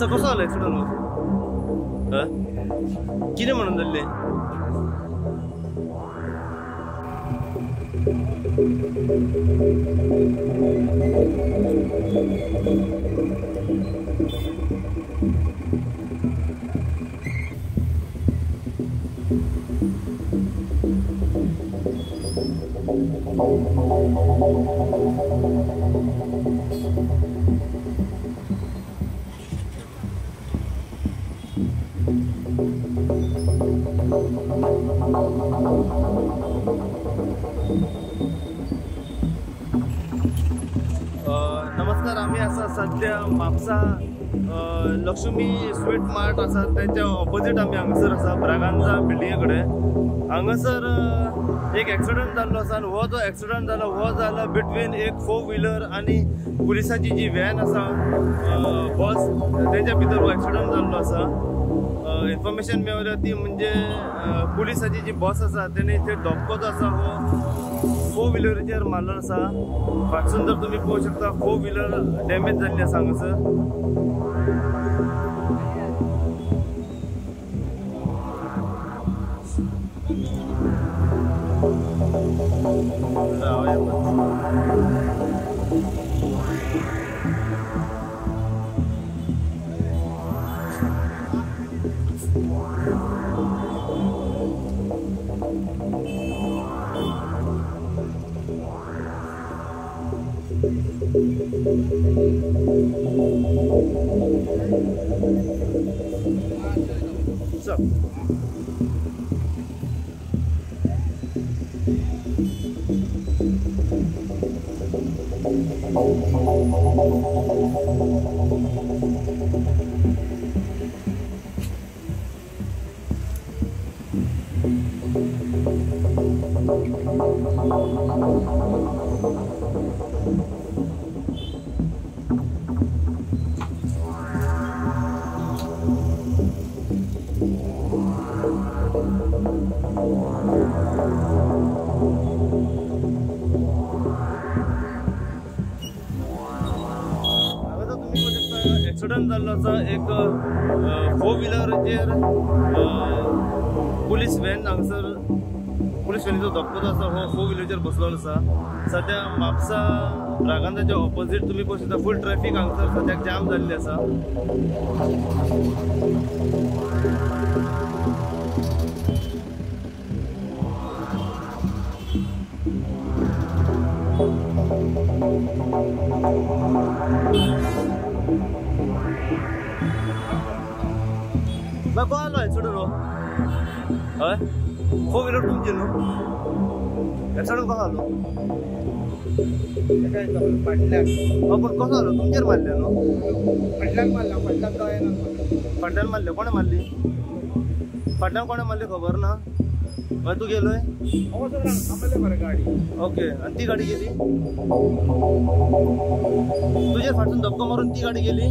कसो जालो एक्सिडेंट कितें म्हणून जाल्लें नमस्कार. आम्ही असा सध्या म्हापसा लक्ष्मी स्वीट मार्ट असा त्याच्या ऑपोजिट आम्ही हांगासर असा ब्रागांजा बिल्डिंगे कडेन हांगासर एक एक्सिडेंट जाल्लो आसा आनी हो जो एक्सिडेंट जालो हो जाला बिटवीन एक 4 व्हिलर आणि पुलिसाची जी व्हॅन आसा बस तेच्या भितर हो एक्सिडेंट जाल्लो आसा. इन्फॉर्मेशन मेळ्ळ्या ती म्हणजे पुलिसाची जी बस आसा तेणे ते धक्को जो आसा हो 4 व्हिलरीचेर मारलो आसा. फाटसून जर तुम्ही पळोवंक शकता 4 व्हिलर डॅमेज जाल्ली आसा हांगासर. एक्सिडेंट जाल्लो आसा एक 4 व्हिलरीचेर पुलीस व्हॅन हांगासर पुलीस व्हॅनीचो धक्को जो आसा हो 4 व्हिलरीचेर बसलेलो आसा. सध्या म्हापसा ब्रागांजाच्या ऑपोजिट तुम्ही पळोवंक शकता फूल ट्रॅफिक हांगासर सद्याक जाम जाल्ली आसा. मैं कौन लो एक्सिडेंट हो हय 4 व्हिलर तुमची न्हू एक्सिडेंट कसो जालो पण कसो जालो तुमचेर मारले न्हू फाटल्यान मारला फाटल्यान मारले कोणे मारली फाटल्यान कोणे मारली खबर ना मागीर तूं गेलोय गाडी ओके आणि ती गाडी गेली तुझे फाटून धक्को मारून ती गाडी गेली